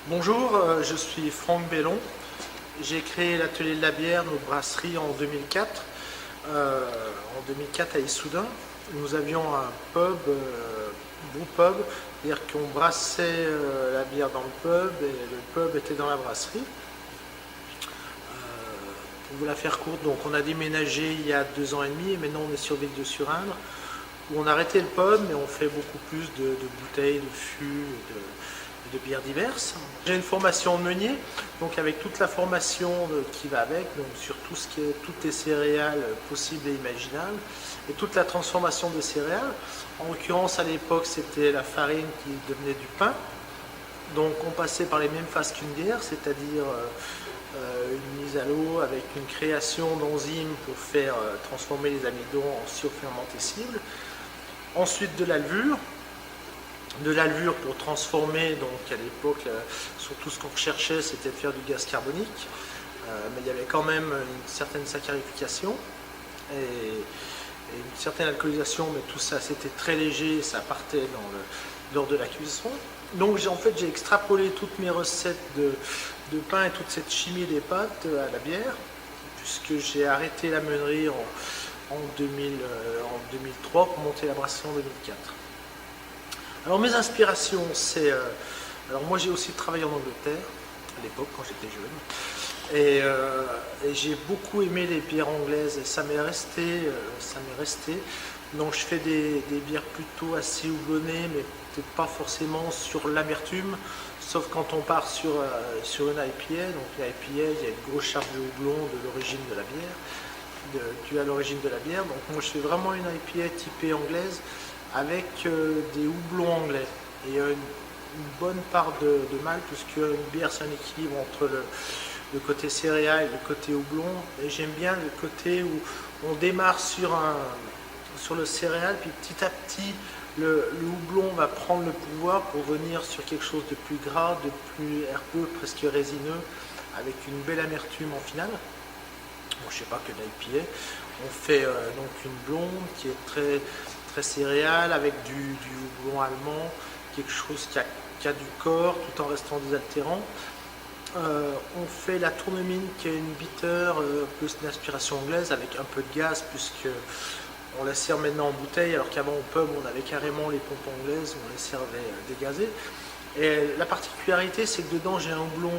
Bonjour, je suis Franck Bellon. J'ai créé l'atelier de la bière, notre brasserie en 2004. En 2004 à Issoudun. Nous avions un pub, bon pub, c'est-à-dire qu'on brassait la bière dans le pub et le pub était dans la brasserie. Pour vous la faire courte, donc on a déménagé il y a 2 ans et demi et maintenant on est sur Ville-de-Surindre où on a arrêté le pub mais on fait beaucoup plus de bouteilles, de fûts, de bières diverses. J'ai une formation en meunier, donc avec toute la formation qui va avec, donc sur tout ce qui est toutes les céréales possibles et imaginables, et toute la transformation des céréales. En l'occurrence, à l'époque, c'était la farine qui devenait du pain. Donc on passait par les mêmes phases qu'une bière, c'est-à-dire une mise à l'eau avec une création d'enzymes pour faire transformer les amidons en surfermentescibles. Ensuite de la levure pour transformer, donc à l'époque, surtout ce qu'on recherchait, c'était de faire du gaz carbonique, mais il y avait quand même une certaine saccharification et une certaine alcoolisation, mais tout ça c'était très léger, ça partait lors de la cuisson. Donc j'ai extrapolé toutes mes recettes de pain et toute cette chimie des pâtes à la bière, puisque j'ai arrêté la meunerie en 2003 pour monter la brasserie en 2004. Alors mes inspirations, c'est... alors moi j'ai aussi travaillé en Angleterre, à l'époque quand j'étais jeune, et j'ai beaucoup aimé les bières anglaises, et ça m'est resté. Donc je fais des bières plutôt assez houblonnées, mais peut-être pas forcément sur l'amertume, sauf quand on part sur une IPA. Donc l'IPA, il y a une grosse charge de houblon de l'origine de la bière, due à l'origine de la bière. Donc moi je fais vraiment une IPA typée anglaise, avec des houblons anglais et une bonne part de malt, puisque une bière c'est un équilibre entre le côté céréales et le côté houblon, et j'aime bien le côté où on démarre sur le céréal, puis petit à petit le houblon va prendre le pouvoir pour venir sur quelque chose de plus gras, de plus herbeux, presque résineux, avec une belle amertume en finale. Bon, je sais pas que l'IPA, on fait donc une blonde qui est très céréales, avec du houblon allemand, quelque chose qui a du corps tout en restant désaltérant. On fait la tournemine qui est une bitter plus d'inspiration anglaise avec un peu de gaz, puisque on la sert maintenant en bouteille, alors qu'avant au pub on avait carrément les pompes anglaises où on les servait dégazées. Et la particularité, c'est que dedans j'ai un houblon,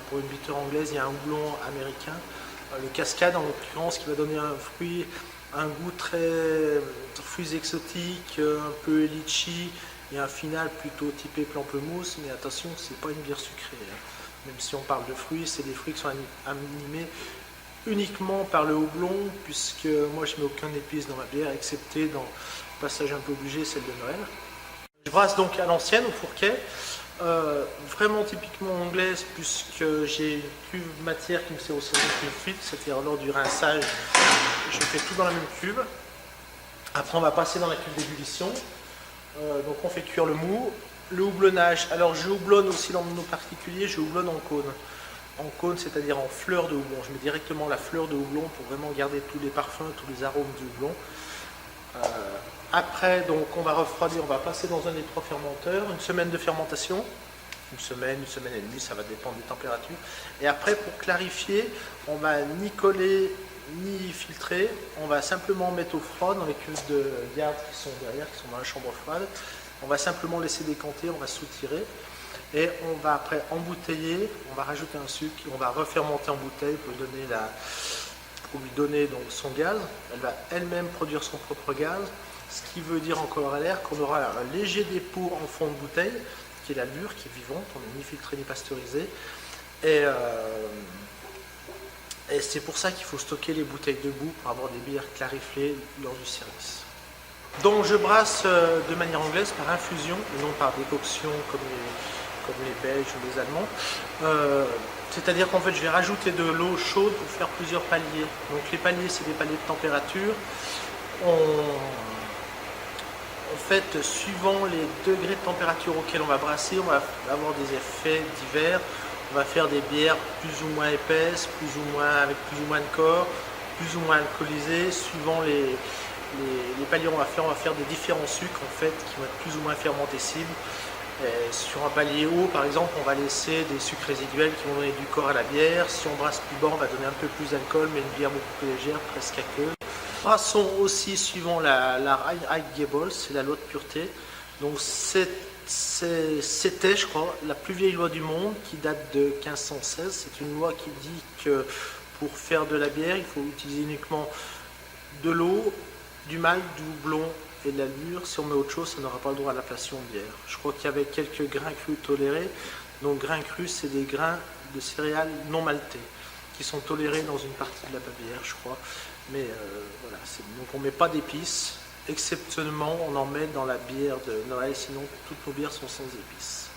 pour une bitter anglaise, il y a un houblon américain, le cascade en l'occurrence, qui va donner un goût très fruits exotiques, un peu litchi, et un final plutôt typé pamplemousse. Mais attention, c'est pas une bière sucrée, hein. Même si on parle de fruits, c'est des fruits qui sont animés uniquement par le houblon, puisque moi je mets aucun épice dans ma bière, excepté dans le passage un peu obligé, celle de Noël. Je brasse donc à l'ancienne, au fourquet, vraiment typiquement anglaise, puisque j'ai une cuve matière qui me sert au service de filtre, c'est-à-dire lors du rinçage, je fais tout dans la même cuve. Après on va passer dans la cuve d'ébullition, donc on fait cuire le mou. Le houblonnage, alors je houblonne aussi dans nos particuliers, je houblonne en cône. En cône, c'est-à-dire en fleur de houblon. Je mets directement la fleur de houblon pour vraiment garder tous les parfums, tous les arômes du houblon. Après, donc, on va refroidir, on va passer dans un électrofermenteur, une semaine de fermentation, une semaine et demie, ça va dépendre des températures. Et après, pour clarifier, on va ni coller, ni filtrer, on va simplement mettre au froid dans les cuves de garde qui sont derrière, qui sont dans la chambre froide. On va simplement laisser décanter, on va soutirer. Et on va après embouteiller, on va rajouter un sucre, on va refermenter en bouteille pour lui donner donc son gaz. Elle va elle-même produire son propre gaz, ce qui veut dire en corollaire qu'on aura un léger dépôt en fond de bouteille, qui est la levure, qui est vivante, on n'est ni filtré ni pasteurisé. Et c'est pour ça qu'il faut stocker les bouteilles debout pour avoir des bières clarifiées lors du service. Donc je brasse de manière anglaise par infusion et non par décoction comme les Belges ou les Allemands. C'est-à-dire qu'en fait je vais rajouter de l'eau chaude pour faire plusieurs paliers. Donc les paliers, c'est des paliers de température. En fait, suivant les degrés de température auxquels on va brasser, on va avoir des effets divers. On va faire des bières plus ou moins épaisses, avec plus ou moins de corps, plus ou moins alcoolisées, suivant les paliers on va faire des différents sucres en fait qui vont être plus ou moins fermentescibles. Et sur un palier haut, par exemple, on va laisser des sucres résiduels qui vont donner du corps à la bière. Si on brasse plus bas, on va donner un peu plus d'alcool, mais une bière beaucoup plus légère, presque aqueuse. Brassons aussi suivant la Reinheitsgebot, c'est la loi de pureté. Donc c'était, je crois, la plus vieille loi du monde qui date de 1516. C'est une loi qui dit que pour faire de la bière, il faut utiliser uniquement de l'eau, du malt, du houblon et de la levure. Si on met autre chose, ça n'aura pas le droit à l'appellation de bière. Je crois qu'il y avait quelques grains crus tolérés. Donc grains crus, c'est des grains de céréales non maltés qui sont tolérés dans une partie de la Bavière, je crois. Mais voilà, donc on ne met pas d'épices. Exceptionnellement, on en met dans la bière de Noël, sinon toutes nos bières sont sans épices.